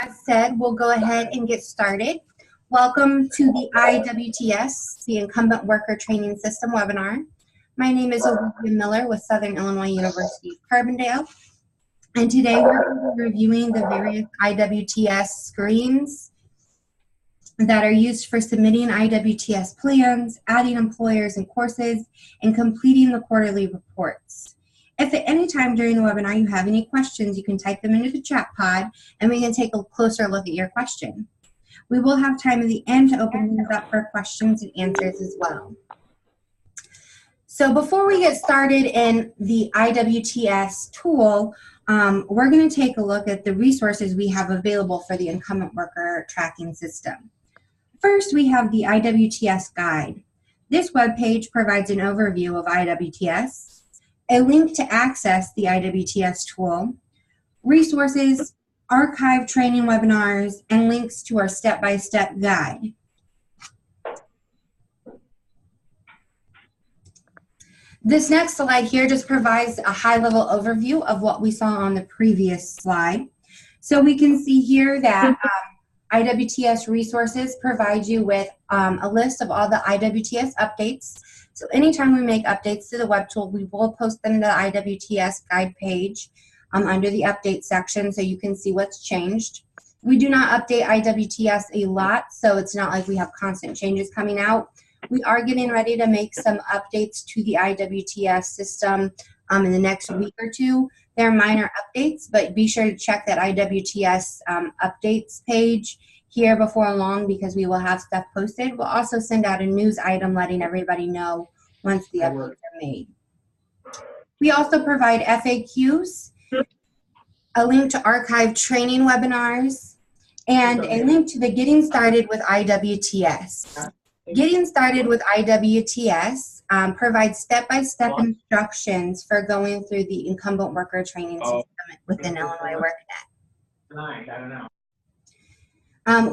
As said, we'll go ahead and get started. Welcome to the IWTS, the Incumbent Worker Training System webinar. My name is Olivia Miller with Southern Illinois University of Carbondale. And today we're going to be reviewing the various IWTS screens that are used for submitting IWTS plans, adding employers and courses, and completing the quarterly reports. If at any time during the webinar you have any questions, you can type them into the chat pod and we can take a closer look at your question. We will have time at the end to open things up for questions and answers as well. So before we get started in the IWTS tool, we're going to take a look at the resources we have available for the Incumbent Worker Tracking System. First, we have the IWTS Guide. This webpage provides an overview of IWTS, a link to access the IWTS tool, resources, archived training webinars, and links to our step-by-step guide. This next slide here just provides a high-level overview of what we saw on the previous slide. So we can see here that IWTS resources provide you with a list of all the IWTS updates. So anytime we make updates to the web tool, we will post them to the IWTS guide page under the update section so you can see what's changed. We do not update IWTS a lot, so it's not like we have constant changes coming out. We are getting ready to make some updates to the IWTS system in the next week or two. They're minor updates, but be sure to check that IWTS updates page here before long because we will have stuff posted. We'll also send out a news item letting everybody know once the updates are made. We also provide FAQs, a link to archived training webinars, and a link to the Getting Started with IWTS. Getting Started with IWTS provides step-by-step instructions for going through the Incumbent Worker Training System within Illinois WorkNet.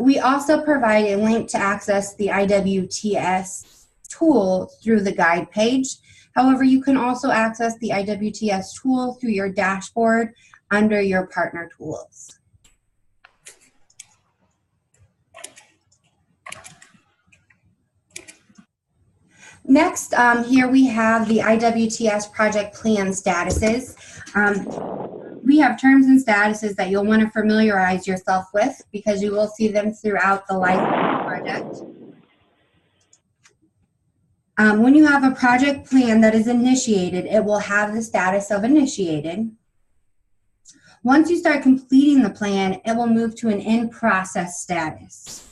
We also provide a link to access the IWTS tool through the guide page. However, you can also access the IWTS tool through your dashboard under your partner tools. Next, here we have the IWTS project plan statuses. We have terms and statuses that you'll want to familiarize yourself with because you will see them throughout the life of the project. When you have a project plan that is initiated, it will have the status of initiated. Once you start completing the plan, it will move to an in-process status.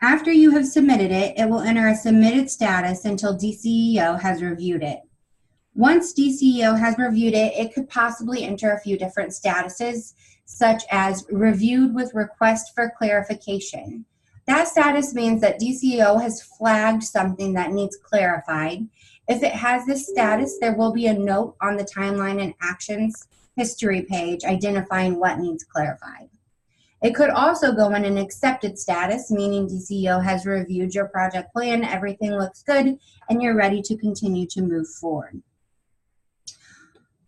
After you have submitted it, it will enter a submitted status until DCEO has reviewed it. Once DCEO has reviewed it, it could possibly enter a few different statuses, such as reviewed with request for clarification. That status means that DCEO has flagged something that needs clarified. If it has this status, there will be a note on the timeline and actions history page identifying what needs clarified. It could also go in an accepted status, meaning DCEO has reviewed your project plan, everything looks good, and you're ready to continue to move forward.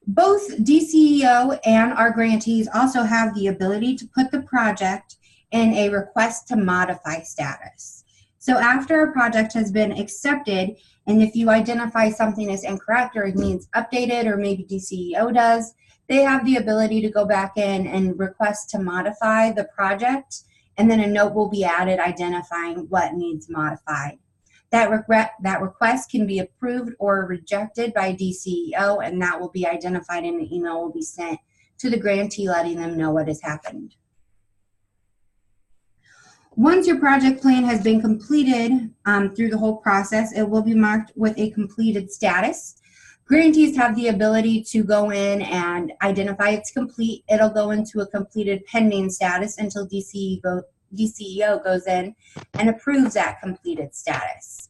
Both DCEO and our grantees also have the ability to put the project in a request to modify status. So after a project has been accepted, and if you identify something as incorrect or it needs updated, or maybe DCEO does, they have the ability to go back in and request to modify the project, and then a note will be added identifying what needs modified. That request can be approved or rejected by DCEO, and that will be identified and an email will be sent to the grantee letting them know what has happened. Once your project plan has been completed through the whole process, it will be marked with a completed status. Grantees have the ability to go in and identify it's complete. It'll go into a completed pending status until DCEO goes in and approves that completed status.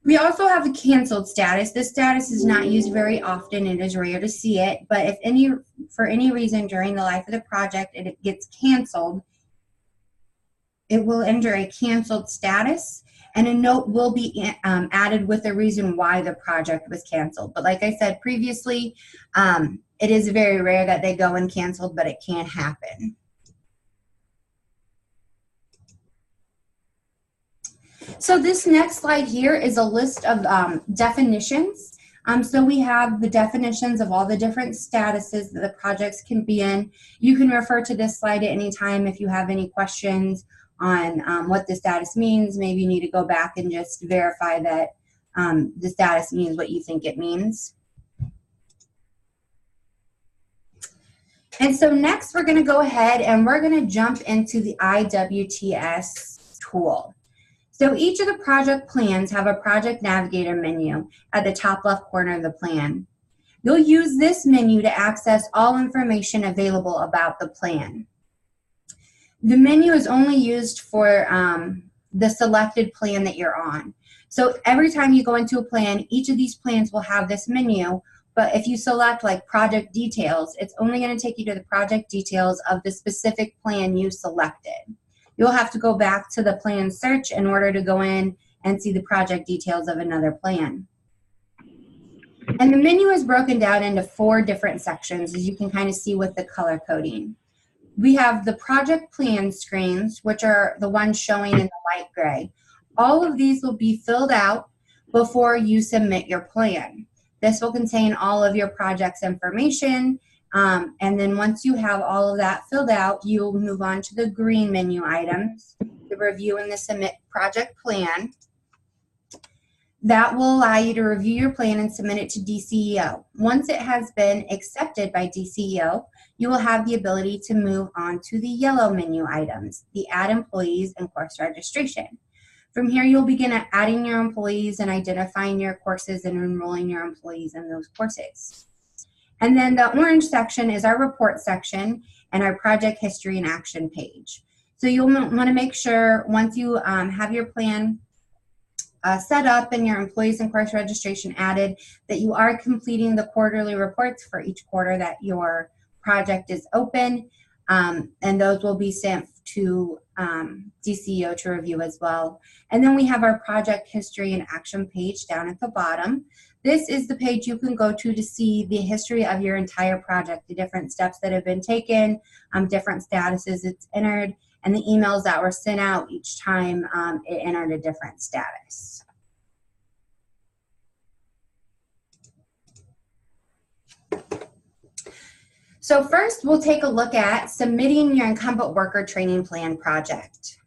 We also have a canceled status. This status is not used very often. It is rare to see it, but if for any reason during the life of the project it gets canceled, it will enter a canceled status, and a note will be added with the reason why the project was canceled. But like I said previously, It is very rare that they go uncanceled, but it can happen. So this next slide here is a list of definitions. So we have the definitions of all the different statuses that the projects can be in. You can refer to this slide at any time if you have any questions on what the status means. Maybe you need to go back and just verify that the status means what you think it means. And so next we're going to go ahead and we're going to jump into the IWTS tool. So each of the project plans have a project navigator menu at the top left corner of the plan. You'll use this menu to access all information available about the plan. The menu is only used for the selected plan that you're on. So every time you go into a plan, each of these plans will have this menu, but if you select like project details, it's only going to take you to the project details of the specific plan you selected. You'll have to go back to the plan search in order to go in and see the project details of another plan. And the menu is broken down into 4 different sections, as you can kind of see with the color coding. We have the project plan screens, which are the ones showing in the light gray. All of these will be filled out before you submit your plan. This will contain all of your project's information. And then once you have all of that filled out, you'll move on to the green menu items, the review and the submit project plan. That will allow you to review your plan and submit it to DCEO. Once it has been accepted by DCEO, you will have the ability to move on to the yellow menu items, the add employees and course registration. From here, you'll begin adding your employees and identifying your courses and enrolling your employees in those courses. And then the orange section is our report section and our project history and action page. So you'll want to make sure once you have your plan set up and your employees and course registration added that you are completing the quarterly reports for each quarter that your project is open. And those will be sent to DCEO to review as well. And then we have our project history and action page down at the bottom. This is the page you can go to see the history of your entire project, the different steps that have been taken, different statuses it's entered, and the emails that were sent out each time it entered a different status. So first, we'll take a look at submitting your Incumbent Worker Training Plan project.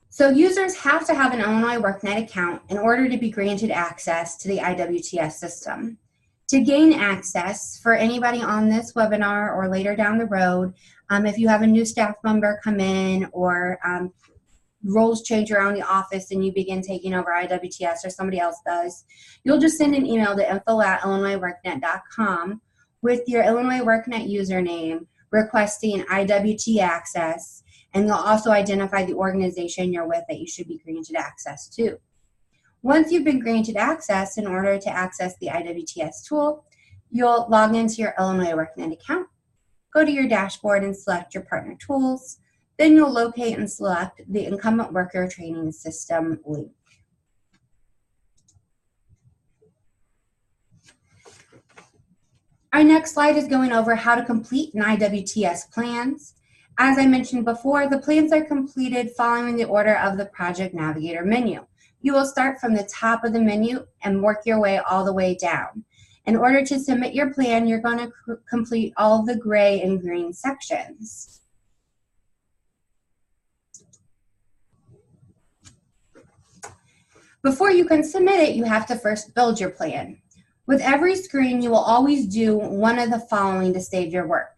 So users have to have an Illinois WorkNet account in order to be granted access to the IWTS system. To gain access, for anybody on this webinar or later down the road, if you have a new staff member come in or roles change around the office and you begin taking over IWTS or somebody else does, you'll just send an email to info@illinoisworknet.com with your Illinois WorkNet username requesting IWT access, and you'll also identify the organization you're with that you should be granted access to. Once you've been granted access, in order to access the IWTS tool, you'll log into your Illinois WorkNet account, go to your dashboard and select your partner tools. Then you'll locate and select the Incumbent Worker Training System link. Our next slide is going over how to complete an IWTS plans. As I mentioned before, the plans are completed following the order of the Project Navigator menu. You will start from the top of the menu and work your way all the way down. In order to submit your plan, you're going to complete all of the gray and green sections. Before you can submit it, you have to first build your plan. With every screen, you will always do one of the following to save your work.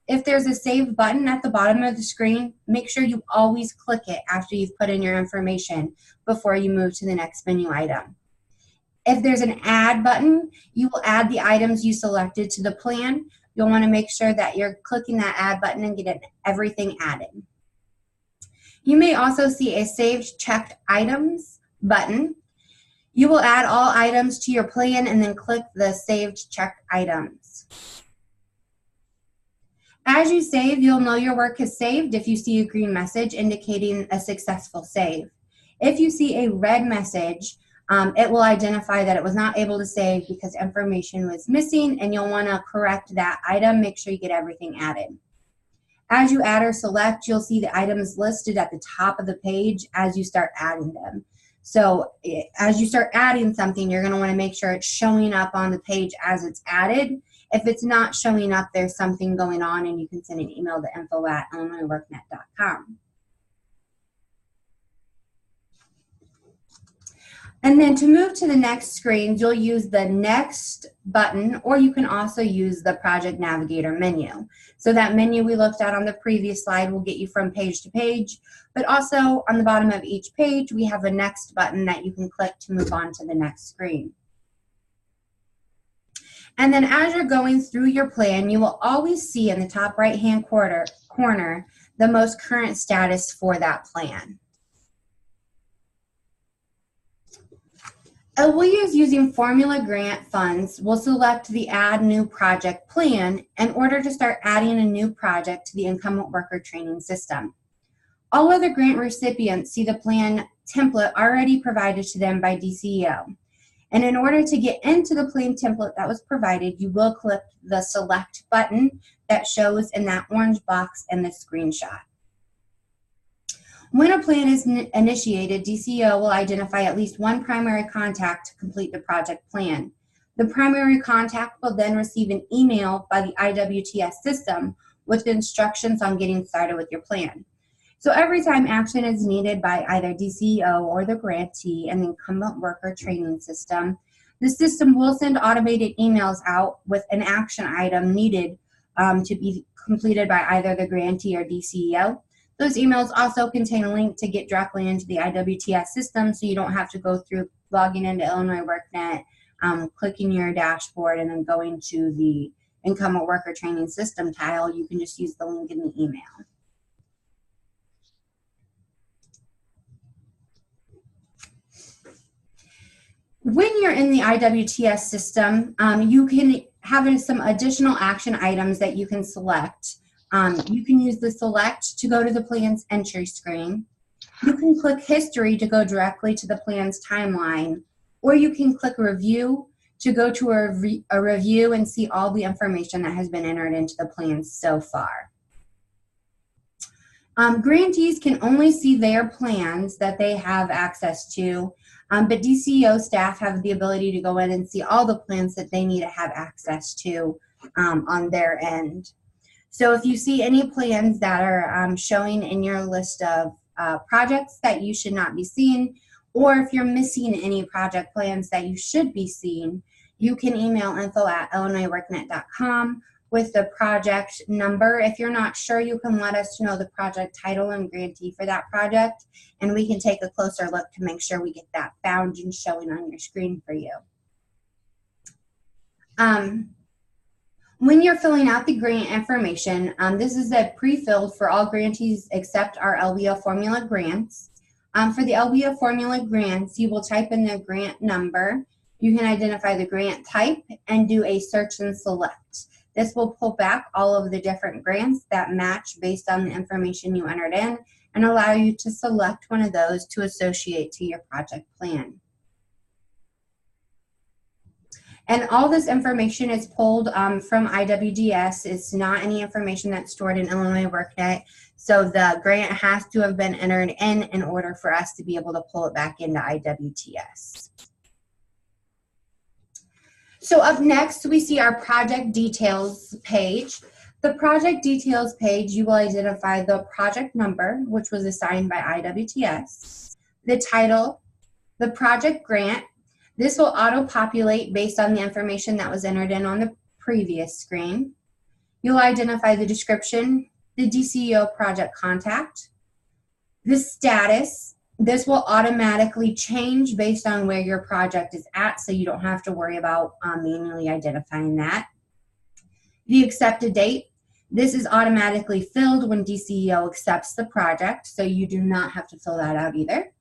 If there's a save button at the bottom of the screen, make sure you always click it after you've put in your information before you move to the next menu item. If there's an add button, you will add the items you selected to the plan. You'll want to make sure that you're clicking that add button and get everything added. You may also see a saved checked items button. You will add all items to your plan and then click the saved checked items. As you save, you'll know your work is saved if you see a green message indicating a successful save. If you see a red message it will identify that it was not able to save because information was missing, and you'll want to correct that item. Make sure you get everything added. As you add or select, you'll see the items listed at the top of the page as you start adding them. So as you start adding something, you're going to want to make sure it's showing up on the page as it's added. If it's not showing up, there's something going on, and you can send an email to info@illinoisworknet.com. And then to move to the next screen, you'll use the Next button, or you can also use the Project Navigator menu. So that menu we looked at on the previous slide will get you from page to page, but also on the bottom of each page, we have a Next button that you can click to move on to the next screen. And then as you're going through your plan, you will always see in the top right-hand corner the most current status for that plan. LWIAs using formula grant funds will select the Add New Project plan in order to start adding a new project to the Incumbent Worker Training System. All other grant recipients see the plan template already provided to them by DCEO. And in order to get into the plan template that was provided, you will click the Select button that shows in that orange box in the screenshot. When a plan is initiated, DCEO will identify at least one primary contact to complete the project plan. The primary contact will then receive an email by the IWTS system with instructions on getting started with your plan. So every time action is needed by either DCEO or the grantee and the Incumbent Worker Training System, the system will send automated emails out with an action item needed to be completed by either the grantee or DCEO. Those emails also contain a link to get directly into the IWTS system, so you don't have to go through logging into Illinois WorkNet, clicking your dashboard, and then going to the Incumbent Worker Training System tile. You can just use the link in the email. When you're in the IWTS system, you can have some additional action items that you can select. You can use the Select to go to the plan's entry screen. You can click History to go directly to the plan's timeline, or you can click Review to go to a review and see all the information that has been entered into the plan so far. Grantees can only see their plans that they have access to, but DCEO staff have the ability to go in and see all the plans that they need to have access to on their end. So if you see any plans that are showing in your list of projects that you should not be seeing, or if you're missing any project plans that you should be seeing, you can email info@illinoisworknet.com with the project number. If you're not sure, you can let us know the project title and grantee for that project, and we can take a closer look to make sure we get that found and showing on your screen for you. When you're filling out the grant information, this is a pre-filled for all grantees except our LWIA formula grants. For the LWIA formula grants, you will type in the grant number. You can identify the grant type and do a search and select. This will pull back all of the different grants that match based on the information you entered in and allow you to select one of those to associate to your project plan. And all this information is pulled from IWTS. It's not any information that's stored in Illinois WorkNet. So the grant has to have been entered in order for us to be able to pull it back into IWTS. So up next, we see our project details page. The project details page, you will identify the project number, which was assigned by IWTS, the title, the project grant. This will auto-populate based on the information that was entered in on the previous screen. You'll identify the description, the DCEO project contact, the status. This will automatically change based on where your project is at, so you don't have to worry about manually identifying that. The accepted date. This is automatically filled when DCEO accepts the project, so you do not have to fill that out either.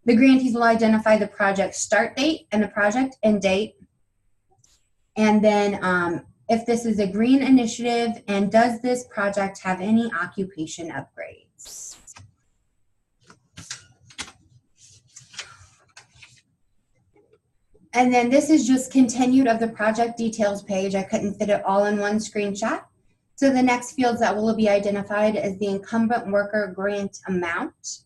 The grantees will identify the project start date and the project end date. And then if this is a green initiative, and does this project have any occupation upgrades? And then this is just continued of the project details page. I couldn't fit it all in one screenshot. So the next fields that will be identified is the incumbent worker grant amount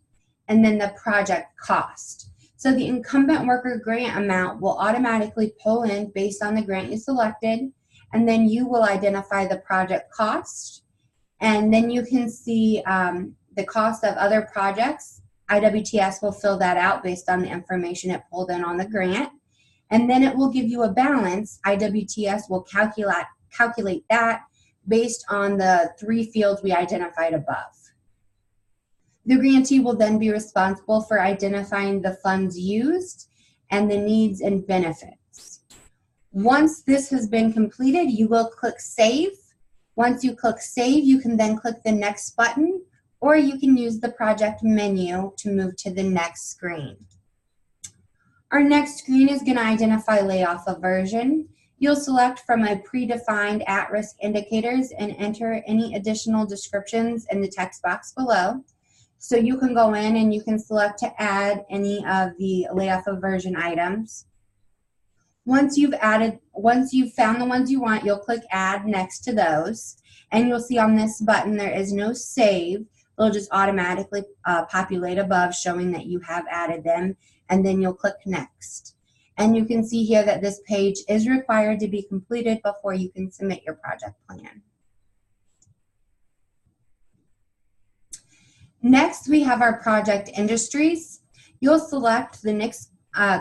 and then the project cost. So the incumbent worker grant amount will automatically pull in based on the grant you selected, and then you will identify the project cost, and then you can see the cost of other projects. IWTS will fill that out based on the information it pulled in on the grant, and then it will give you a balance. IWTS will calculate that based on the 3 fields we identified above. The grantee will then be responsible for identifying the funds used and the needs and benefits. Once this has been completed, you will click Save. Once you click Save, you can then click the next button, or you can use the project menu to move to the next screen. Our next screen is going to identify layoff aversion. You'll select from a predefined at-risk indicators and enter any additional descriptions in the text box below. So you can go in and you can select to add any of the layoff aversion items. Once you've found the ones you want, you'll click Add next to those. And you'll see on this button there is no save. It'll just automatically populate above showing that you have added them. And then you'll click Next. And you can see here that this page is required to be completed before you can submit your project plan. Next, we have our project industries. You'll select the next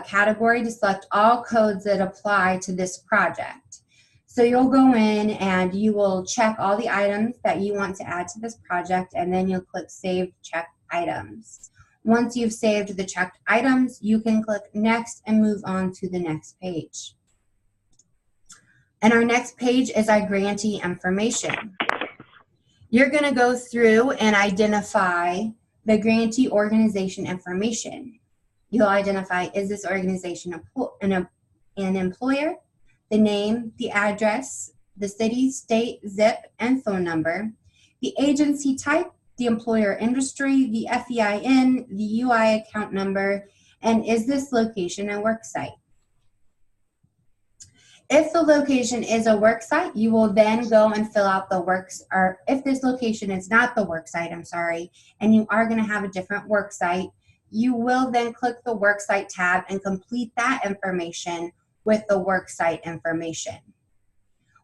category to select all codes that apply to this project. So you'll go in and you will check all the items that you want to add to this project, and then you'll click Save Checked Items. Once you've saved the checked items, you can click Next and move on to the next page. And our next page is our grantee information. You're going to go through and identify the grantee organization information. You'll identify, is this organization an employer, the name, the address, the city, state, zip, and phone number, the agency type, the employer industry, the FEIN, the UI account number, and is this location a work site? If the location is a work site, you will then go and fill out the works, or if this location is not the work site, and you are going to have a different work site, you will then click the work site tab and complete that information with the work site information.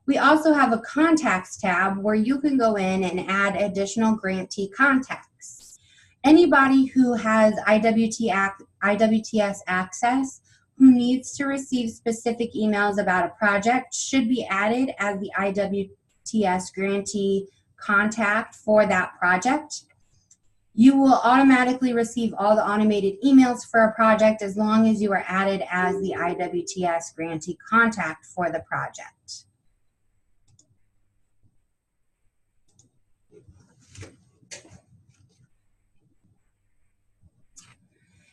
We also have a contacts tab where you can go in and add additional grantee contacts. Anybody who has IWTS access who needs to receive specific emails about a project should be added as the IWTS grantee contact for that project. You will automatically receive all the automated emails for a project as long as you are added as the IWTS grantee contact for the project.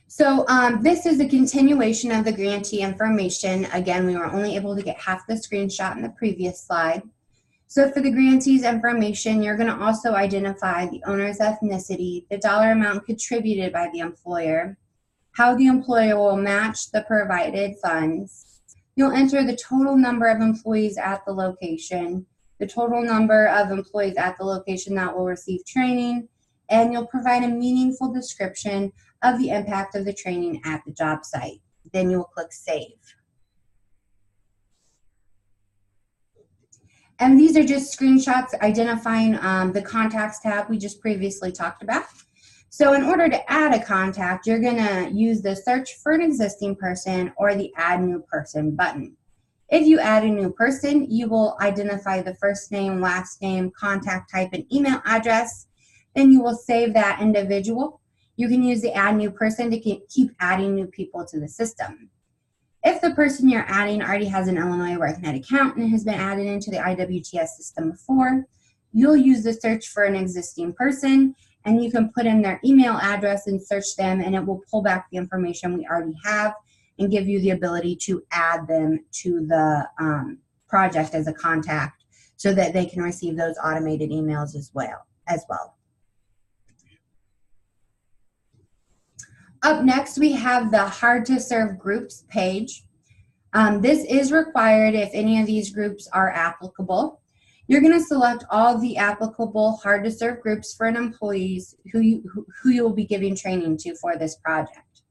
So this is a continuation of the grantee information. Again, we were only able to get half the screenshot in the previous slide. So for the grantee's information, you're going to also identify the owner's ethnicity, the dollar amount contributed by the employer, how the employer will match the provided funds. You'll enter the total number of employees at the location, the total number of employees at the location that will receive training, and you'll provide a meaningful description of the impact of the training at the job site. Then you'll click Save. And these are just screenshots identifying the contacts tab we just previously talked about. So in order to add a contact, you're going to use the search for an existing person or the add new person button. If you add a new person, you will identify the first name, last name, contact type, and email address. Then you will save that individual. You can use the add new person to keep adding new people to the system. If the person you're adding already has an Illinois WorkNet account and has been added into the IWTS system before, you'll use the search for an existing person, and you can put in their email address and search them, and it will pull back the information we already have and give you the ability to add them to the project as a contact so that they can receive those automated emails as well. Up next, we have the hard to serve groups page. This is required if any of these groups are applicable. You're going to select all the applicable hard-to-serve groups for an employees who you will be giving training to for this project.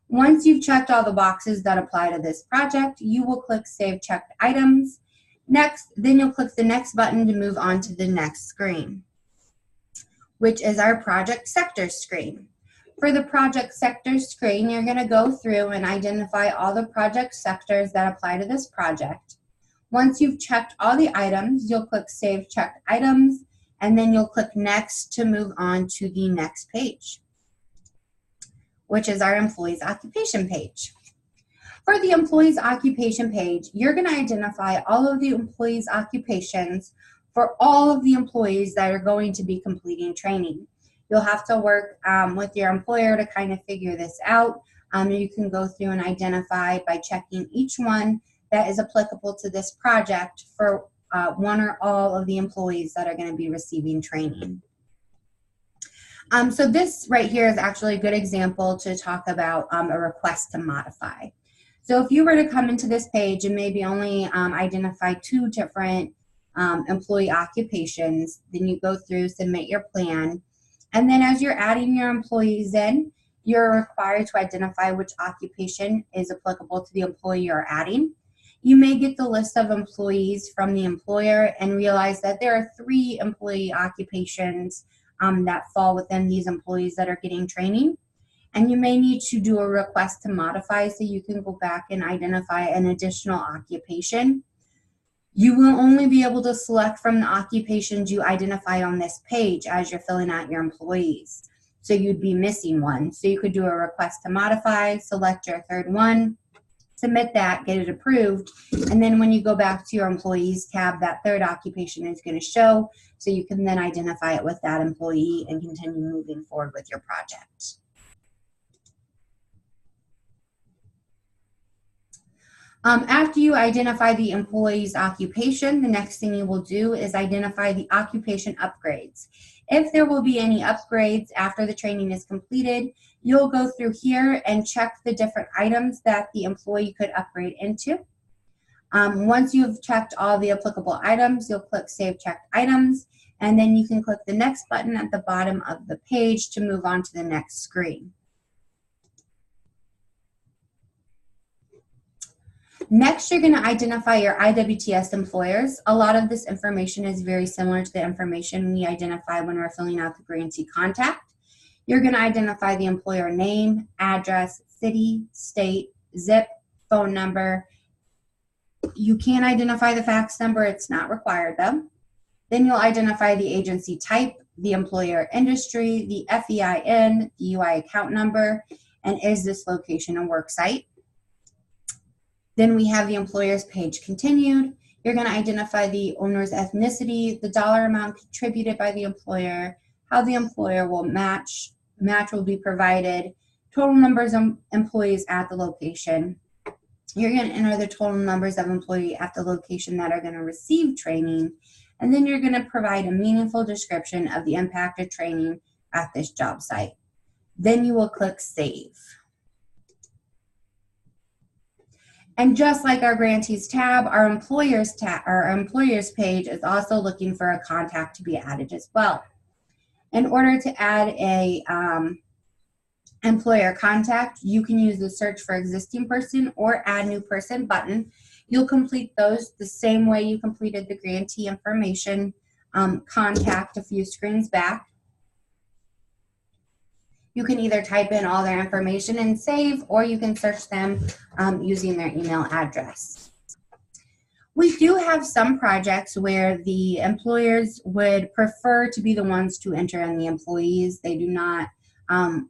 Once you've checked all the boxes that apply to this project, you will click Save Checked Items. Next, then you'll click the next button to move on to the next screen, which is our project sector screen. For the project sector screen, you're going to go through and identify all the project sectors that apply to this project. Once you've checked all the items, you'll click Save Checked Items, and then you'll click Next to move on to the next page, which is our Employees Occupation page. For the Employees Occupation page, you're going to identify all of the employees' occupations for all of the employees that are going to be completing training. You'll have to work with your employer to kind of figure this out. You can go through and identify by checking each one that is applicable to this project for one or all of the employees that are going to be receiving training. So this right here is actually a good example to talk about a request to modify. So if you were to come into this page and maybe only identify 2 different employee occupations, then you go through, submit your plan, and then as you're adding your employees in, you're required to identify which occupation is applicable to the employee you're adding. You may get the list of employees from the employer and realize that there are 3 employee occupations that fall within these employees that are getting training. And you may need to do a request to modify so you can go back and identify an additional occupation. You will only be able to select from the occupations you identify on this page as you're filling out your employees. So you'd be missing one. So you could do a request to modify, select your 3rd one, submit that, get it approved, and then when you go back to your employees tab, that 3rd occupation is going to show, so you can then identify it with that employee and continue moving forward with your project. After you identify the employee's occupation, the next thing you will do is identify the occupation upgrades. If there will be any upgrades after the training is completed, you'll go through here and check the different items that the employee could upgrade into. Once you've checked all the applicable items, you'll click Save Checked Items, and then you can click the next button at the bottom of the page to move on to the next screen. Next, you're going to identify your IWTS employers. A lot of this information is very similar to the information we identify when we're filling out the grantee contact. You're going to identify the employer name, address, city, state, zip, phone number. You can identify the fax number. It's not required though. Then you'll identify the agency type, the employer industry, the FEIN, the UI account number, and is this location a work site? Then we have the employer's page continued. You're going to identify the owner's ethnicity, the dollar amount contributed by the employer, how the employer will match will be provided, total numbers of employees at the location. You're going to enter the total numbers of employees at the location that are going to receive training, and then you're going to provide a meaningful description of the impact of training at this job site. Then you will click Save. And just like our grantees tab, our employers page is also looking for a contact to be added as well. In order to add a employer contact, you can use the search for existing person or add new person button. You'll complete those the same way you completed the grantee information contact a few screens back. You can either type in all their information and save, or you can search them using their email address. We do have some projects where the employers would prefer to be the ones to enter in the employees. They do not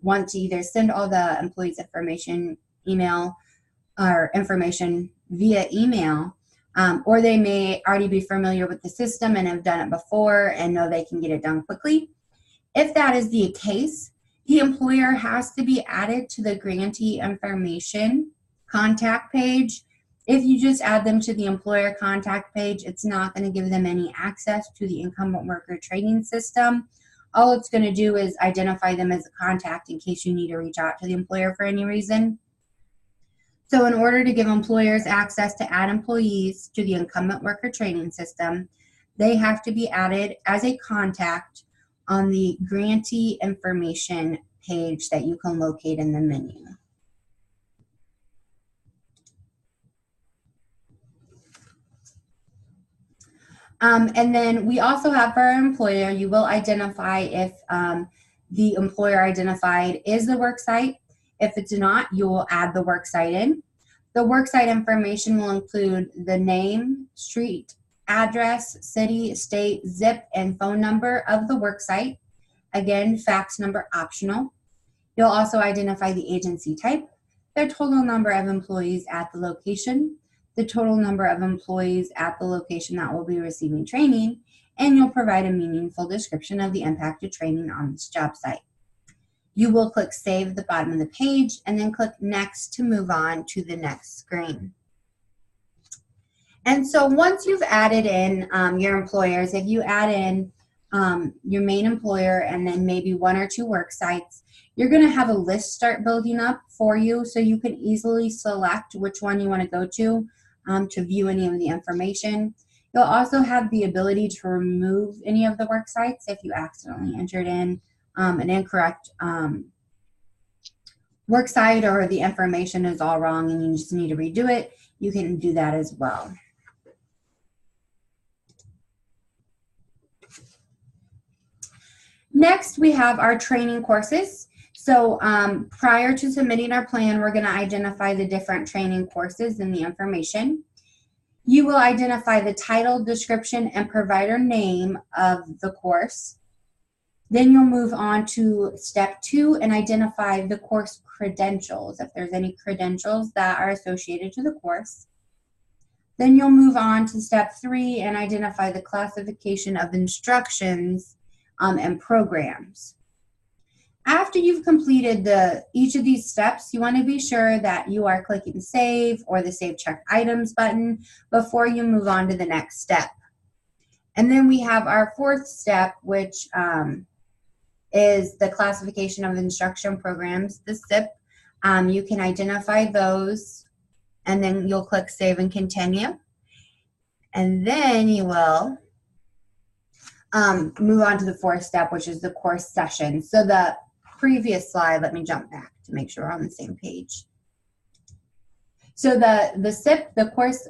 want to either send all the employees' information via email, or they may already be familiar with the system and have done it before and know they can get it done quickly. If that is the case, the employer has to be added to the grantee information contact page. If you just add them to the employer contact page, it's not going to give them any access to the Incumbent Worker Training System. All it's going to do is identify them as a contact in case you need to reach out to the employer for any reason. So in order to give employers access to add employees to the Incumbent Worker Training System, they have to be added as a contact on the grantee information page that you can locate in the menu. And then we also have for our employer, you will identify if the employer identified is the worksite. If it's not, you will add the worksite in. The worksite information will include the name, street, address, city, state, zip, and phone number of the worksite. Again, fax number optional. You'll also identify the agency type, their total number of employees at the location, the total number of employees at the location that will be receiving training, and you'll provide a meaningful description of the impact of training on this job site. You will click Save at the bottom of the page and then click Next to move on to the next screen. And so once you've added in your employers, if you add in your main employer and then maybe one or two work sites, you're going to have a list start building up for you so you can easily select which one you want to go to view any of the information. You'll also have the ability to remove any of the work sites if you accidentally entered in an incorrect work site or the information is all wrong and you just need to redo it. You can do that as well. Next, we have our training courses. So prior to submitting our plan, we're going to identify the different training courses and the information. You will identify the title, description, and provider name of the course. Then you'll move on to step 2 and identify the course credentials, if there's any credentials that are associated to the course. Then you'll move on to step 3 and identify the classification of instructions and programs. After you've completed each of these steps, you want to be sure that you are clicking Save or the Save Check Items button before you move on to the next step. And then we have our 4th step, which is the classification of instruction programs, the SIP. You can identify those, and then you'll click Save and Continue. And then you will move on to the 4th step, which is the course session. So the previous slide, let me jump back to make sure we're on the same page. So the SIP, the course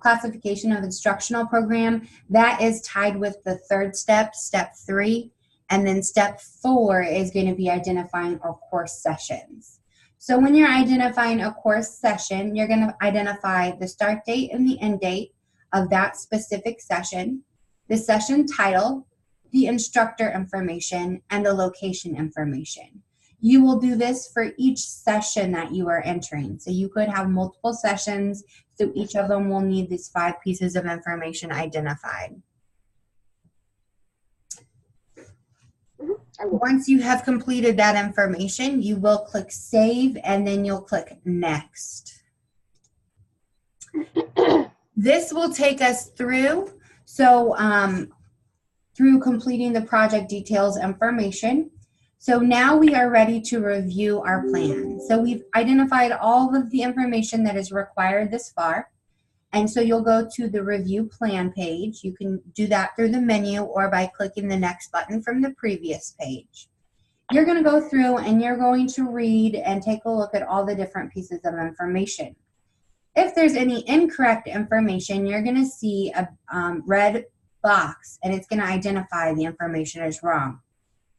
classification of instructional program, that is tied with the 3rd step, step 3, and then step 4 is going to be identifying our course sessions. So when you're identifying a course session, you're going to identify the start date and the end date of that specific session, the session title, the instructor information, and the location information. You will do this for each session that you are entering. So you could have multiple sessions, so each of them will need these 5 pieces of information identified. Once you have completed that information, you will click Save and then you'll click Next. This will take us through through completing the project details information. So now we are ready to review our plan. So we've identified all of the information that is required this far. And so you'll go to the review plan page. You can do that through the menu or by clicking the next button from the previous page. You're going to go through and you're going to read and take a look at all the different pieces of information. If there's any incorrect information, you're going to see a red box and it's going to identify the information as wrong.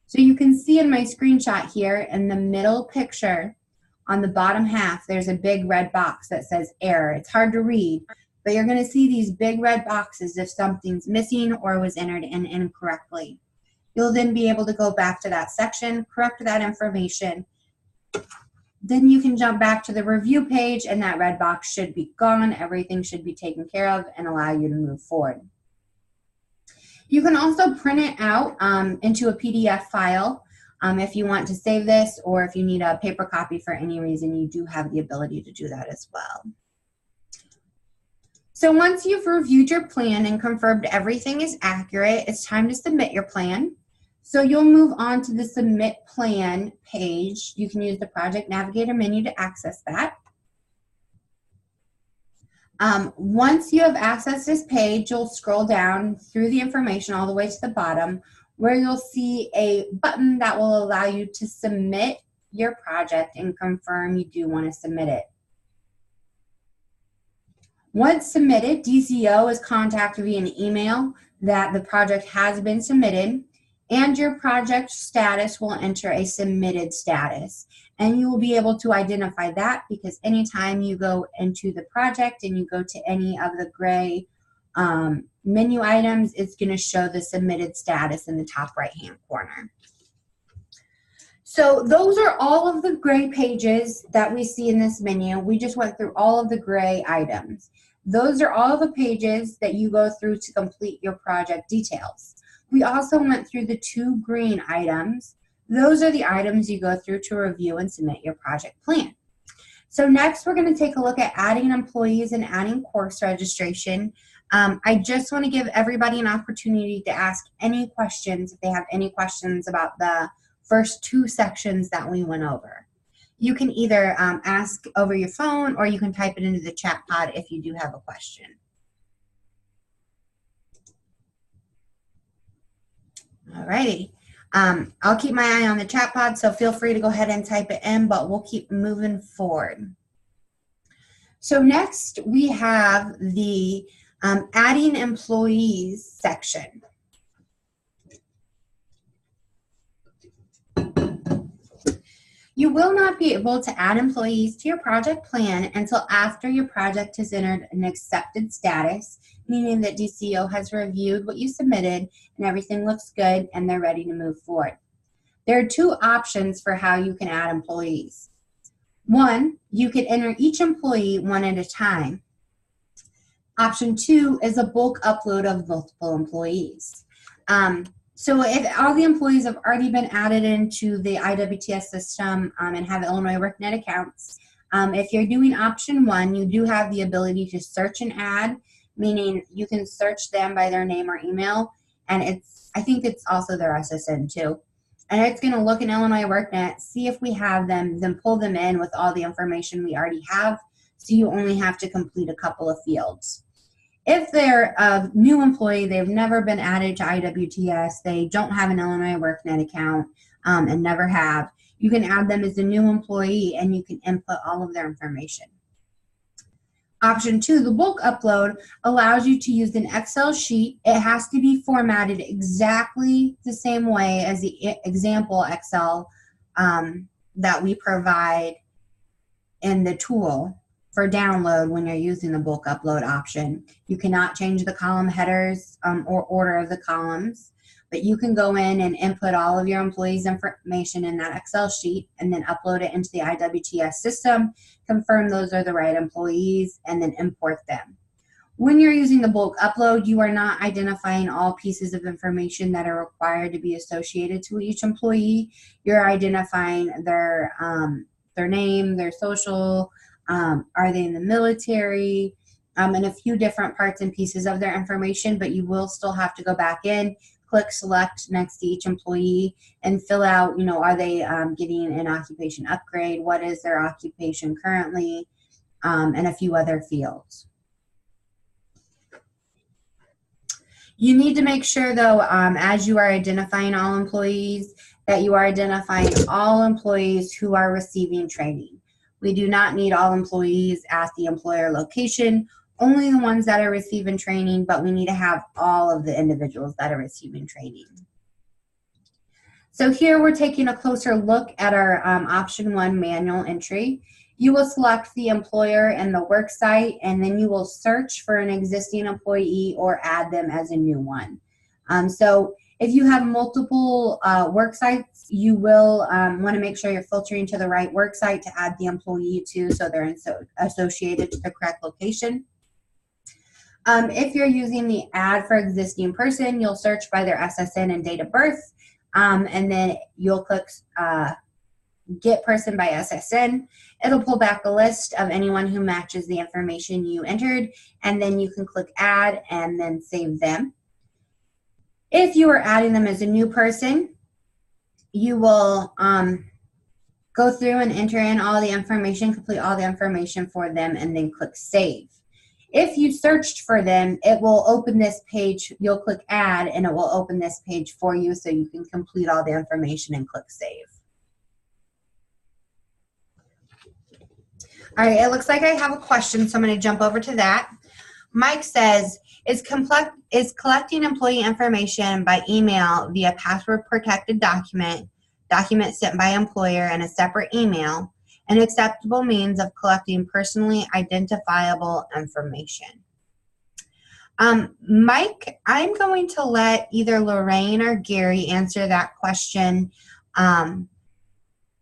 So you can see in my screenshot here in the middle picture on the bottom half, there's a big red box that says error. It's hard to read, but you're going to see these big red boxes if something's missing or was entered in incorrectly. You'll then be able to go back to that section, correct that information. Then you can jump back to the review page and that red box should be gone. Everything should be taken care of and allow you to move forward. You can also print it out into a PDF file if you want to save this, or if you need a paper copy for any reason, you do have the ability to do that as well. So once you've reviewed your plan and confirmed everything is accurate, it's time to submit your plan. So you'll move on to the Submit Plan page. You can use the Project Navigator menu to access that. Once you have accessed this page, you'll scroll down through the information all the way to the bottom, where you'll see a button that will allow you to submit your project and confirm you do want to submit it. Once submitted, DCO is contacted via an email that the project has been submitted, and your project status will enter a submitted status. And you will be able to identify that because anytime you go into the project and you go to any of the gray menu items, it's going to show the submitted status in the top right-hand corner. So those are all of the gray pages that we see in this menu. We just went through all of the gray items. Those are all the pages that you go through to complete your project details. We also went through the 2 green items. Those are the items you go through to review and submit your project plan. So next we're going to take a look at adding employees and adding course registration. I just want to give everybody an opportunity to ask any questions if they have any questions about the first 2 sections that we went over. You can either ask over your phone or you can type it into the chat pod if you do have a question. Alrighty. I'll keep my eye on the chat pod, so feel free to go ahead and type it in, but we'll keep moving forward. So next we have the adding employees section. You will not be able to add employees to your project plan until after your project has entered an accepted status, meaning that DCO has reviewed what you submitted and everything looks good and they're ready to move forward. There are 2 options for how you can add employees. One, you could enter each employee one at a time. Option 2 is a bulk upload of multiple employees. So if all the employees have already been added into the IWTS system and have Illinois WorkNet accounts, if you're doing option 1, you do have the ability to search and add, meaning you can search them by their name or email, and I think it's also their SSN too. And it's going to look in Illinois WorkNet, see if we have them, then pull them in with all the information we already have, so you only have to complete a couple of fields. If they're a new employee, they've never been added to IWTS, they don't have an Illinois WorkNet account and never have, you can add them as a new employee and you can input all of their information. Option 2, the bulk upload, allows you to use an Excel sheet. It has to be formatted exactly the same way as the example Excel that we provide in the tool for download when you're using the bulk upload option. You cannot change the column headers or order of the columns, but you can go in and input all of your employees' information in that Excel sheet and then upload it into the IWTS system, confirm those are the right employees, and then import them. When you're using the bulk upload, you are not identifying all pieces of information that are required to be associated to each employee. You're identifying their name, their social, are they in the military, and a few different parts and pieces of their information, but you will still have to go back in, click select next to each employee, and fill out, are they getting an occupation upgrade, what is their occupation currently, and a few other fields. You need to make sure, though, as you are identifying all employees, that you are identifying all employees who are receiving training. We do not need all employees at the employer location, only the ones that are receiving training, but we need to have all of the individuals that are receiving training. So here we're taking a closer look at our option 1 manual entry. You will select the employer and the work site, and then you will search for an existing employee or add them as a new one. So if you have multiple work sites, you will want to make sure you're filtering to the right work site to add the employee to, so they're associated to the correct location. If you're using the add for existing person, you'll search by their SSN and date of birth, and then you'll click get person by SSN. It'll pull back a list of anyone who matches the information you entered, and then you can click add and then save them. If you are adding them as a new person, you will go through and enter in all the information, complete all the information for them, and then click save. If you searched for them, it will open this page. You'll click add and it will open this page for you so you can complete all the information and click save. All right, it looks like I have a question, so I'm going to jump over to that. Mike says, is collecting employee information by email via password-protected document sent by employer in a separate email, an acceptable means of collecting personally identifiable information? Mike, I'm going to let either Lorraine or Gary answer that question,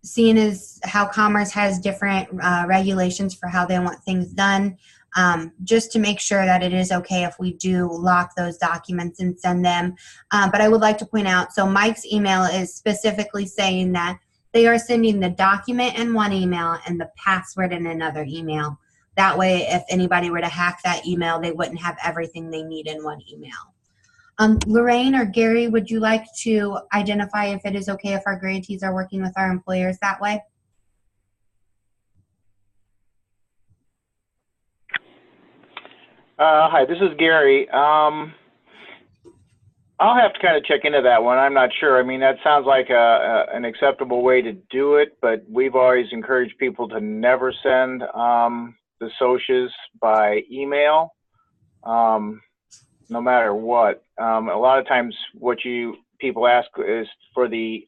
seeing as how Commerce has different regulations for how they want things done, just to make sure that it is okay if we do lock those documents and send them. But I would like to point out, so Mike's email is specifically saying that they are sending the document in one email and the password in another email. That way, if anybody were to hack that email, they wouldn't have everything they need in one email. Lorraine or Gary, would you like to identify if it is okay if our grantees are working with our employers that way? Hi, this is Gary. I'll have to kind of check into that one. I'm not sure. I mean, that sounds like an acceptable way to do it, but we've always encouraged people to never send the socias by email, no matter what. A lot of times what people ask is for the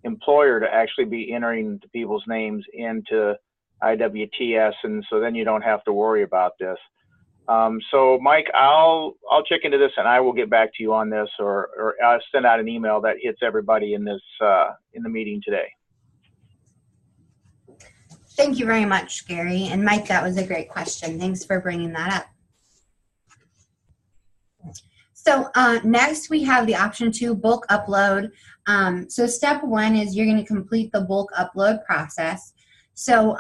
employer to actually be entering the people's names into IWTS, and so then you don't have to worry about this. So Mike, I'll check into this and I will get back to you on this, or I'll send out an email that hits everybody in this in the meeting today. Thank you very much, Gary. And Mike, that was a great question. Thanks for bringing that up. So next we have the option to bulk upload. So step one is you're going to complete the bulk upload process. So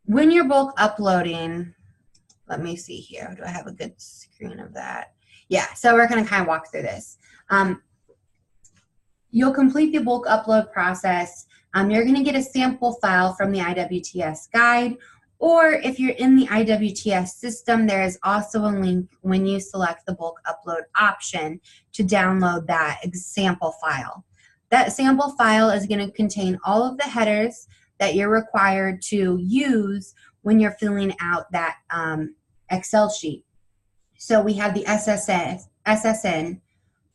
when you're bulk uploading, let me see here. Do I have a good screen of that? Yeah, so we're going to kind of walk through this. You'll complete the bulk upload process. You're going to get a sample file from the IWTS guide, or if you're in the IWTS system, there is also a link when you select the bulk upload option to download that sample file. That sample file is going to contain all of the headers that you're required to use when you're filling out that Excel sheet. So we have the SSN,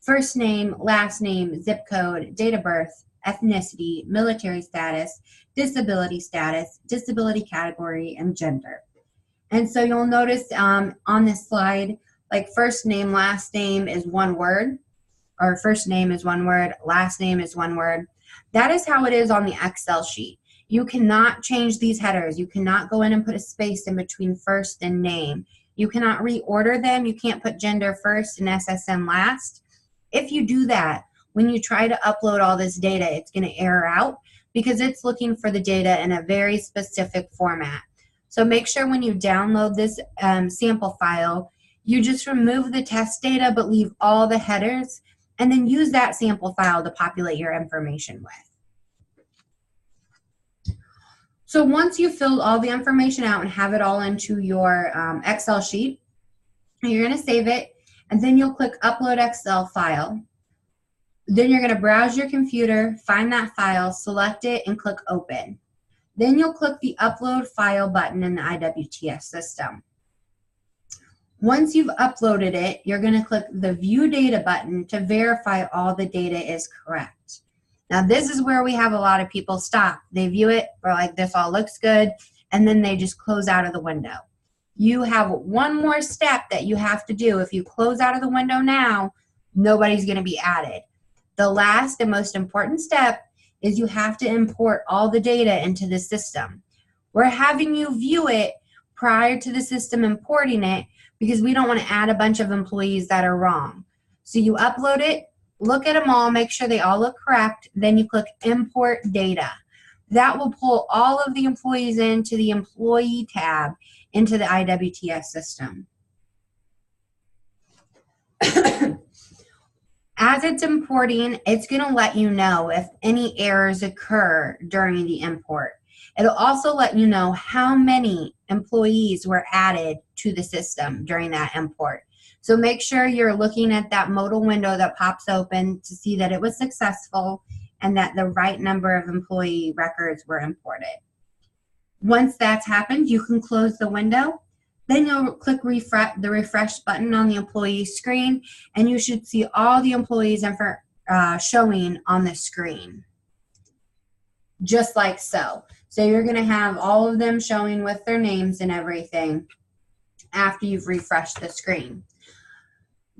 first name, last name, zip code, date of birth, ethnicity, military status, disability category, and gender. And so you'll notice on this slide, like first name, last name is one word, or first name is one word, last name is one word. That is how it is on the Excel sheet. You cannot change these headers. You cannot go in and put a space in between first and name. You cannot reorder them. You can't put gender first and SSN last. If you do that, when you try to upload all this data, it's going to error out because it's looking for the data in a very specific format. So make sure when you download this sample file, you just remove the test data but leave all the headers, and then use that sample file to populate your information with. So once you've filled all the information out and have it all into your Excel sheet, you're going to save it, and then you'll click Upload Excel File. Then you're going to browse your computer, find that file, select it, and click Open. Then you'll click the Upload File button in the IWTS system. Once you've uploaded it, you're going to click the View Data button to verify all the data is correct. Now this is where we have a lot of people stop. They view it, or like, this all looks good, and then they just close out of the window. You have one more step that you have to do. If you close out of the window now, nobody's going to be added. The last and most important step is you have to import all the data into the system. We're having you view it prior to the system importing it because we don't want to add a bunch of employees that are wrong. So you upload it, look at them all, make sure they all look correct, then you click Import Data. That will pull all of the employees into the Employee tab into the IWTS system. As it's importing, it's going to let you know if any errors occur during the import. It'll also let you know how many employees were added to the system during that import. So make sure you're looking at that modal window that pops open to see that it was successful and that the right number of employee records were imported. Once that's happened, you can close the window. Then you'll click the refresh button on the employee screen, and you should see all the employees showing on the screen, just like so. So you're going to have all of them showing with their names and everything after you've refreshed the screen.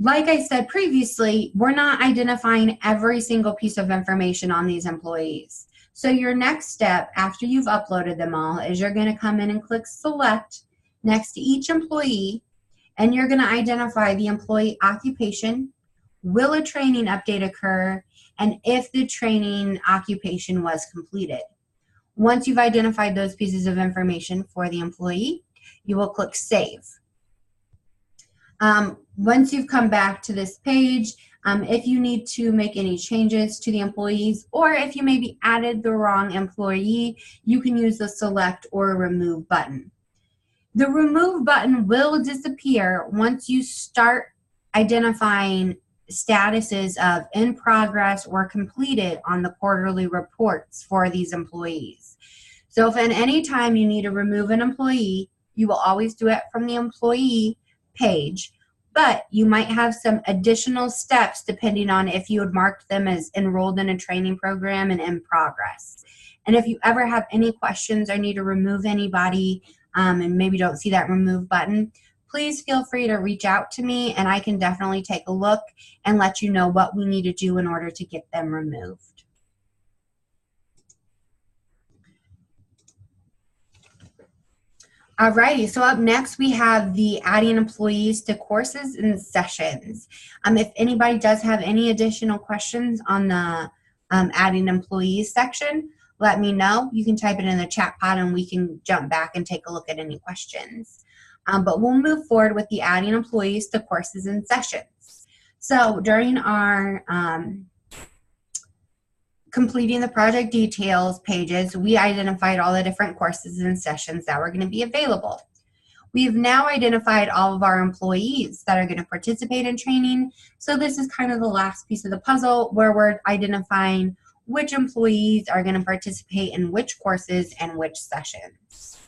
Like I said previously, we're not identifying every single piece of information on these employees. So your next step after you've uploaded them all is you're going to come in and click select next to each employee, and you're going to identify the employee occupation, will a training update occur, and if the training occupation was completed. Once you've identified those pieces of information for the employee, you will click save. Once you've come back to this page, if you need to make any changes to the employees, or if you maybe added the wrong employee, you can use the select or remove button. The remove button will disappear once you start identifying statuses of in progress or completed on the quarterly reports for these employees. So if at any time you need to remove an employee, you will always do it from the employee page, but you might have some additional steps depending on if you had marked them as enrolled in a training program and in progress. And if you ever have any questions or need to remove anybody and maybe don't see that remove button, please feel free to reach out to me and I can definitely take a look and let you know what we need to do in order to get them removed. Alrighty, so up next we have the adding employees to courses and sessions. If anybody does have any additional questions on the adding employees section, let me know. You can type it in the chat pod and we can jump back and take a look at any questions. But we'll move forward with the adding employees to courses and sessions. So during our completing the project details pages, we identified all the different courses and sessions that were going to be available. We've now identified all of our employees that are going to participate in training. So this is kind of the last piece of the puzzle where we're identifying which employees are going to participate in which courses and which sessions.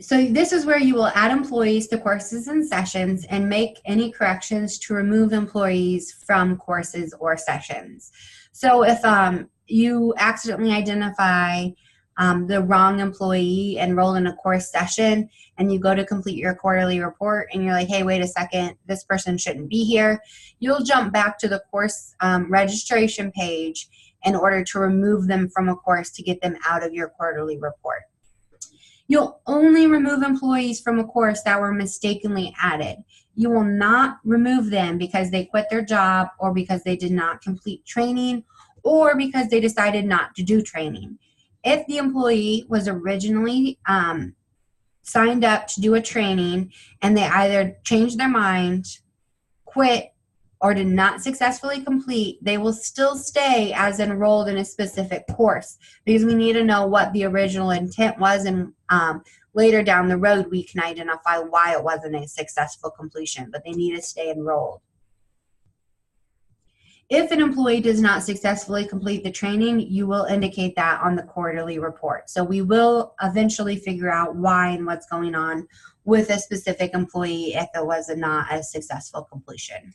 So this is where you will add employees to courses and sessions and make any corrections to remove employees from courses or sessions. So if you accidentally identify the wrong employee enrolled in a course session and you go to complete your quarterly report and you're like, hey, wait a second, this person shouldn't be here, you'll jump back to the course registration page in order to remove them from a course to get them out of your quarterly report. You'll only remove employees from a course that were mistakenly added. You will not remove them because they quit their job or because they did not complete training or because they decided not to do training. If the employee was originally signed up to do a training and they either changed their mind, quit, or did not successfully complete, they will still stay as enrolled in a specific course because we need to know what the original intent was, and later down the road we can identify why it wasn't a successful completion, but they need to stay enrolled. If an employee does not successfully complete the training, you will indicate that on the quarterly report. So we will eventually figure out why and what's going on with a specific employee if it was not a successful completion.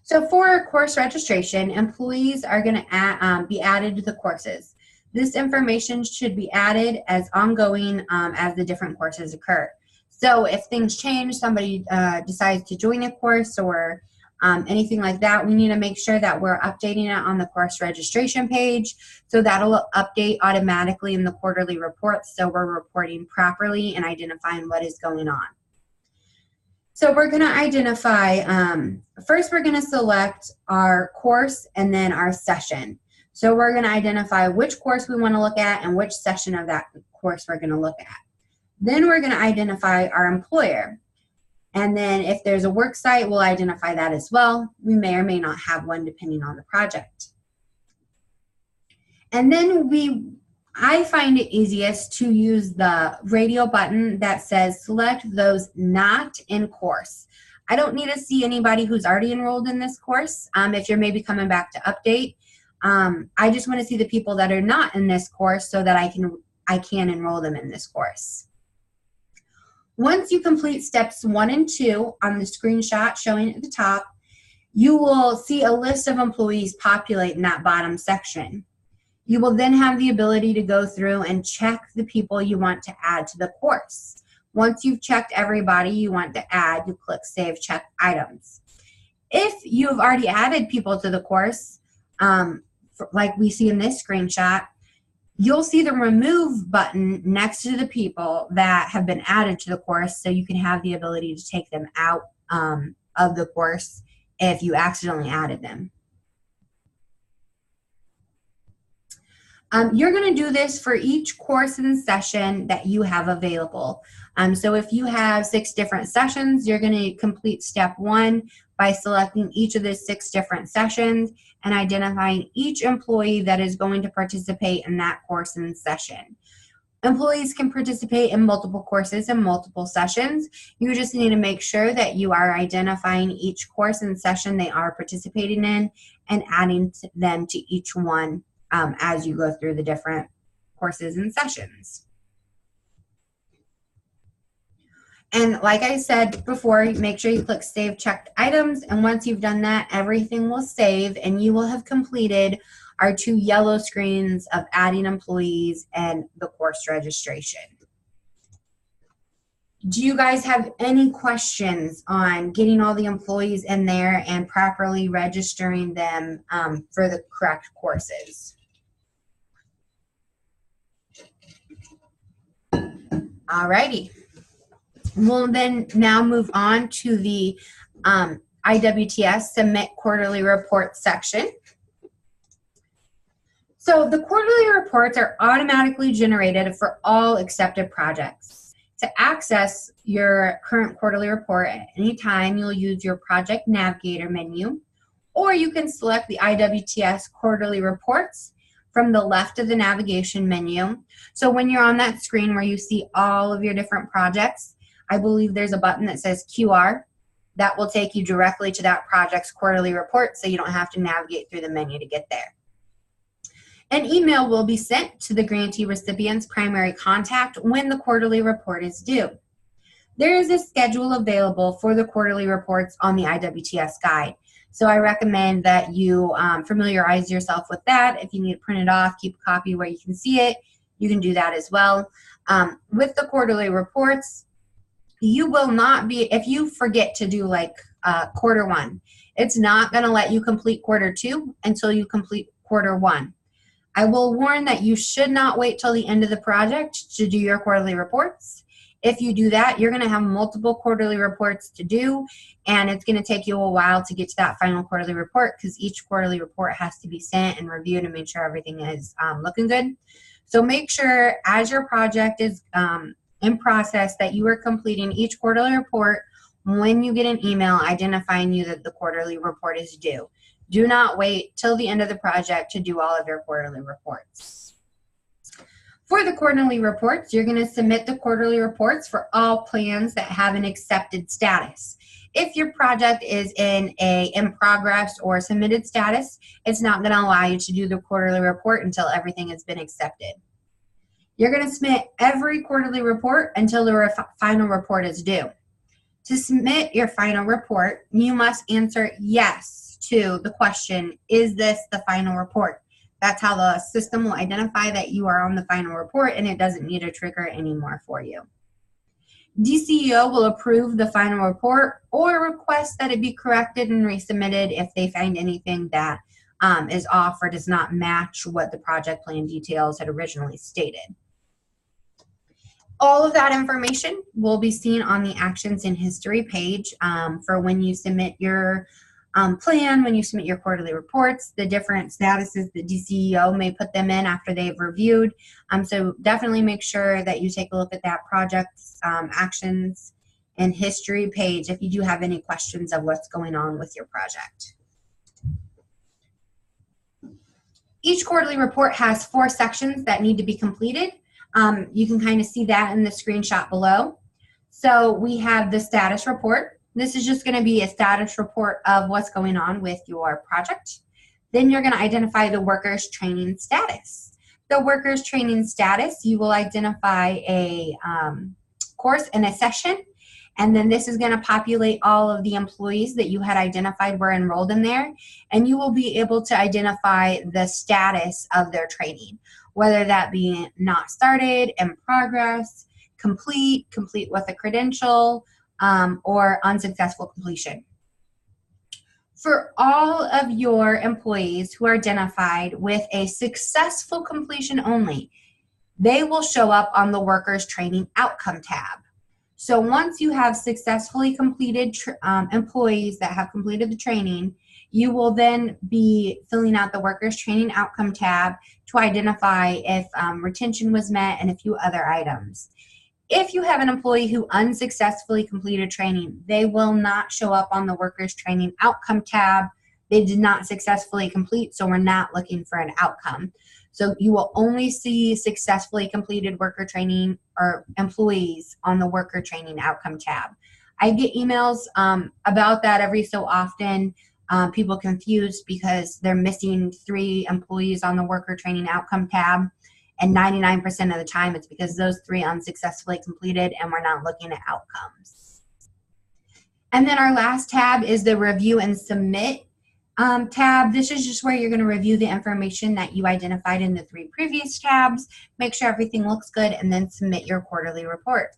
So for course registration, employees are going to be added to the courses. This information should be added as ongoing as the different courses occur. So if things change, somebody decides to join a course or anything like that, we need to make sure that we're updating it on the course registration page. So that'll update automatically in the quarterly reports so we're reporting properly and identifying what is going on. So we're going to identify, first we're going to select our course and then our session. So we're going to identify which course we want to look at and which session of that course we're going to look at. Then we're going to identify our employer. And then if there's a work site, we'll identify that as well. We may or may not have one depending on the project. And then I find it easiest to use the radio button that says select those not in course. I don't need to see anybody who's already enrolled in this course. If you're maybe coming back to update, I just want to see the people that are not in this course so that I can enroll them in this course. Once you complete steps 1 and 2 on the screenshot showing at the top, you will see a list of employees populate in that bottom section. You will then have the ability to go through and check the people you want to add to the course. Once you've checked everybody you want to add, you click Save Check Items. If you've already added people to the course, like we see in this screenshot, you'll see the Remove button next to the people that have been added to the course, so you can have the ability to take them out of the course if you accidentally added them. You're going to do this for each course and session that you have available. So if you have 6 different sessions, you're going to complete step 1 by selecting each of the 6 different sessions and identifying each employee that is going to participate in that course and session. Employees can participate in multiple courses and multiple sessions. You just need to make sure that you are identifying each course and session they are participating in and adding them to each one as you go through the different courses and sessions. And like I said before, make sure you click Save Checked Items, and once you've done that, everything will save and you will have completed our 2 yellow screens of adding employees and the course registration. Do you guys have any questions on getting all the employees in there and properly registering them for the correct courses? Alrighty. We'll then now move on to the IWTS Submit Quarterly Report section. So the quarterly reports are automatically generated for all accepted projects. To access your current quarterly report at any time, you'll use your Project Navigator menu, or you can select the IWTS Quarterly Reports from the left of the navigation menu. So when you're on that screen where you see all of your different projects, I believe there's a button that says QR. That will take you directly to that project's quarterly report, so you don't have to navigate through the menu to get there. An email will be sent to the grantee recipient's primary contact when the quarterly report is due. There is a schedule available for the quarterly reports on the IWTS guide. So I recommend that you familiarize yourself with that. If you need to print it off, keep a copy where you can see it, you can do that as well. With the quarterly reports, you will not be, if you forget to do like quarter 1, it's not going to let you complete quarter 2 until you complete quarter 1. I will warn that you should not wait till the end of the project to do your quarterly reports. If you do that, you're going to have multiple quarterly reports to do, and it's going to take you a while to get to that final quarterly report because each quarterly report has to be sent and reviewed and make sure everything is looking good. So make sure as your project is in process that you are completing each quarterly report when you get an email identifying you that the quarterly report is due. Do not wait till the end of the project to do all of your quarterly reports. For the quarterly reports, you're going to submit the quarterly reports for all plans that have an accepted status. If your project is in progress or submitted status, it's not going to allow you to do the quarterly report until everything has been accepted. You're going to submit every quarterly report until the final report is due. To submit your final report, you must answer yes to the question, is this the final report? That's how the system will identify that you are on the final report, and it doesn't need a trigger anymore for you. DCEO will approve the final report or request that it be corrected and resubmitted if they find anything that is off or does not match what the project plan details had originally stated. All of that information will be seen on the Actions in History page for when you submit your plan, when you submit your quarterly reports, the different statuses the DCEO may put them in after they've reviewed. So definitely make sure that you take a look at that project's actions and history page if you do have any questions of what's going on with your project. Each quarterly report has 4 sections that need to be completed. You can kind of see that in the screenshot below. So we have the status report. This is just going to be a status report of what's going on with your project. Then you're going to identify the workers' training status. The workers' training status, you will identify a course and a session, and then this is going to populate all of the employees that you had identified were enrolled in there, and you will be able to identify the status of their training, whether that be not started, in progress, complete with a credential, or unsuccessful completion. For all of your employees who are identified with a successful completion only, they will show up on the Workers Training Outcome tab. So once you have successfully completed employees that have completed the training, you will then be filling out the Workers Training Outcome tab to identify if retention was met and a few other items. If you have an employee who unsuccessfully completed training, they will not show up on the Workers Training Outcome tab. They did not successfully complete, so we're not looking for an outcome. So you will only see successfully completed worker training or employees on the Worker Training Outcome tab. I get emails about that every so often. People confused because they're missing 3 employees on the Worker Training Outcome tab. And 99% of the time, it's because those 3 unsuccessfully completed and we're not looking at outcomes. And then our last tab is the Review and Submit tab. This is just where you're going to review the information that you identified in the 3 previous tabs, make sure everything looks good, and then submit your quarterly report.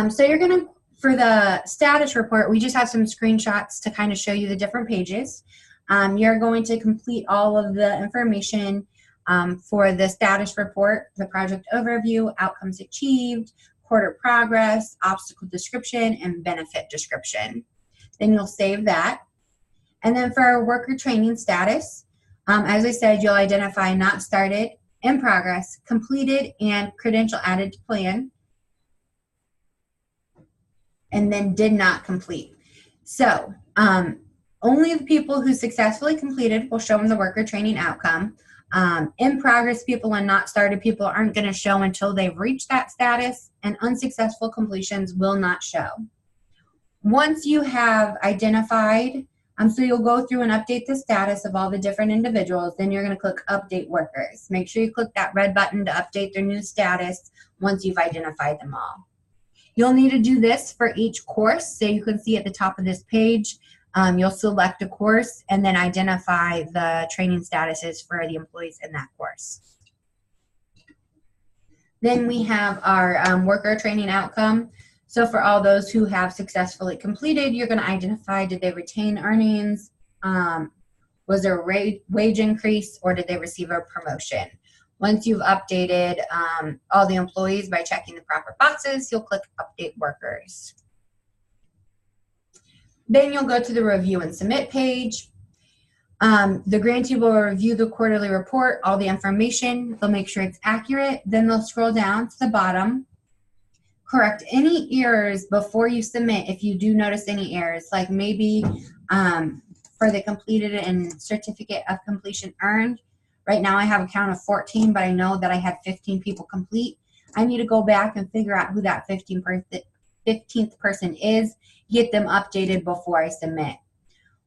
So you're going to, for the status report, we just have some screenshots to kind of show you the different pages. You're going to complete all of the information for the status report, the project overview, outcomes achieved, quarter progress, obstacle description, and benefit description. Then you'll save that. And then for our worker training status, as I said, you'll identify not started, in progress, completed, and credential added to plan, and then did not complete. So only the people who successfully completed will show in the worker training outcome. In progress people and not started people aren't going to show until they've reached that status, and unsuccessful completions will not show. Once you have identified, so you'll go through and update the status of all the different individuals, then you're going to click Update Workers. Make sure you click that red button to update their new status once you've identified them all. You'll need to do this for each course, so you can see at the top of this page. You'll select a course and then identify the training statuses for the employees in that course. Then we have our worker training outcome. So for all those who have successfully completed, you're going to identify, did they retain earnings? Was there a wage increase, or did they receive a promotion? Once you've updated all the employees by checking the proper boxes, you'll click Update Workers. Then you'll go to the Review and Submit page. The grantee will review the quarterly report, all the information. They'll make sure it's accurate. Then they'll scroll down to the bottom, correct any errors before you submit if you do notice any errors, like maybe for the completed and certificate of completion earned. Right now I have a count of 14, but I know that I had 15 people complete. I need to go back and figure out who that 15th person is, get them updated before I submit.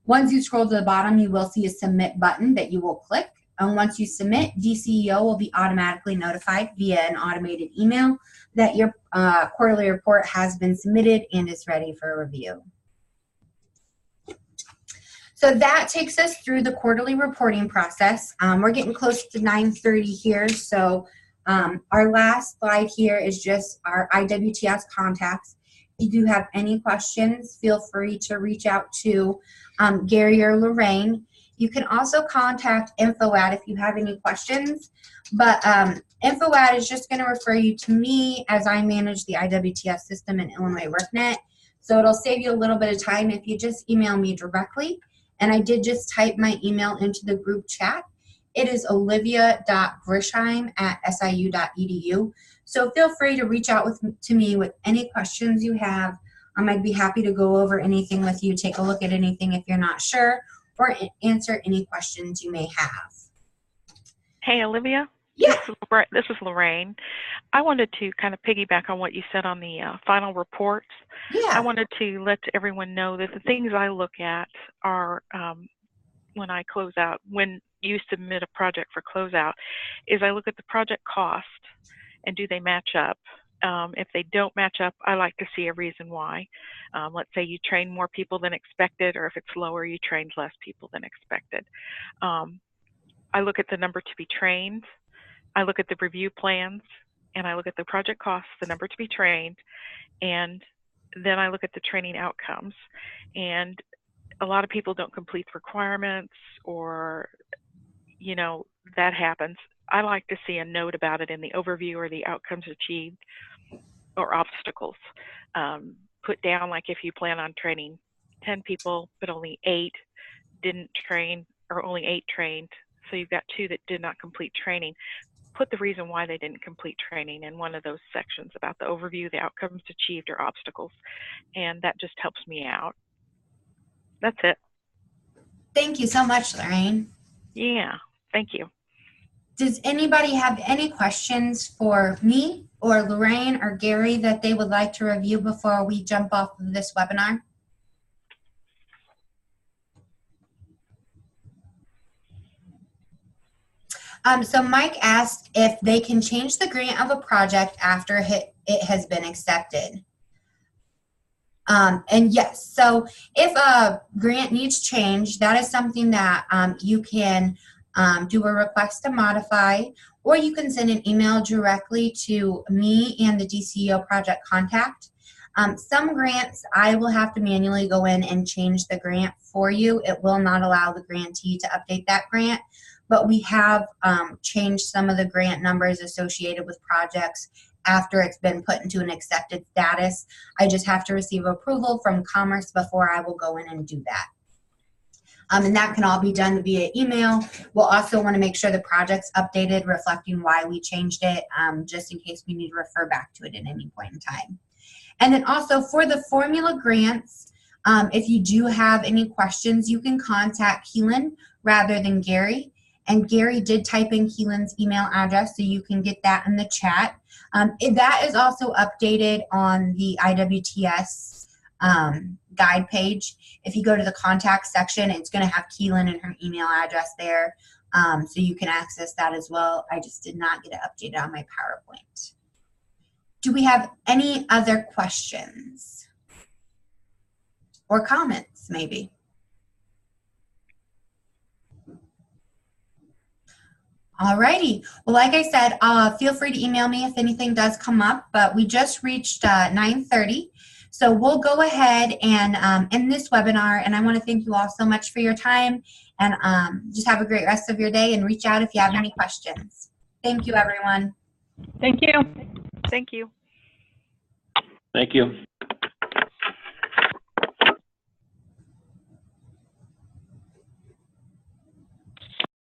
Once you scroll to the bottom, you will see a submit button that you will click. And once you submit, DCEO will be automatically notified via an automated email that your quarterly report has been submitted and is ready for review. So that takes us through the quarterly reporting process. We're getting close to 9:30 here, so our last slide here is just our IWTS contacts. If you do have any questions, feel free to reach out to Gary or Lorraine. You can also contact InfoAd if you have any questions, but InfoAd is just going to refer you to me as I manage the IWTS system in Illinois WorkNet. So it'll save you a little bit of time if you just email me directly. And I did just type my email into the group chat. It is olivia.grisheim@siu.edu. So feel free to reach out to me with any questions you have. I'd be happy to go over anything with you, take a look at anything if you're not sure, or answer any questions you may have. Hey, Olivia. Yeah. This is Lorraine. I wanted to kind of piggyback on what you said on the final reports. Yeah. I wanted to let everyone know that the things I look at are when I close out, when you submit a project for closeout, is I look at the project cost and do they match up. If they don't match up, I like to see a reason why. Let's say you train more people than expected, or if it's lower, you trained less people than expected. I look at the number to be trained. I look at the review plans, and I look at the project costs, the number to be trained, and then I look at the training outcomes. And a lot of people don't complete the requirements, or, you know, that happens. I like to see a note about it in the overview or the outcomes achieved or obstacles. Put down, like, if you plan on training 10 people, but only 8 didn't train, or only 8 trained, so you've got 2 that did not complete training. Put the reason why they didn't complete training in one of those sections about the overview, the outcomes achieved, or obstacles, and that just helps me out. That's it. Thank you so much, Lorraine. Yeah, thank you. Does anybody have any questions for me or Lorraine or Gary that they would like to review before we jump off of this webinar? So Mike asked if they can change the grant of a project after it has been accepted. And yes, so if a grant needs change, that is something that you can do a request to modify, or you can send an email directly to me and the DCEO project contact. Some grants, I will have to manually go in and change the grant for you. It will not allow the grantee to update that grant, but we have changed some of the grant numbers associated with projects after it's been put into an accepted status. I just have to receive approval from Commerce before I will go in and do that. And that can all be done via email. We'll also want to make sure the project's updated, reflecting why we changed it, just in case we need to refer back to it at any point in time. And then also for the formula grants, if you do have any questions, you can contact Keelan rather than Gary. And Gary did type in Keelan's email address, so you can get that in the chat. That is also updated on the IWTS guide page. If you go to the contact section, it's going to have Keelan and her email address there, so you can access that as well. I just did not get it updated on my PowerPoint. Do we have any other questions or comments, maybe? Alrighty. Well, like I said, feel free to email me if anything does come up, but we just reached 9:30. So we'll go ahead and end this webinar, and I want to thank you all so much for your time, and just have a great rest of your day, and reach out if you have any questions. Thank you, everyone. Thank you. Thank you. Thank you.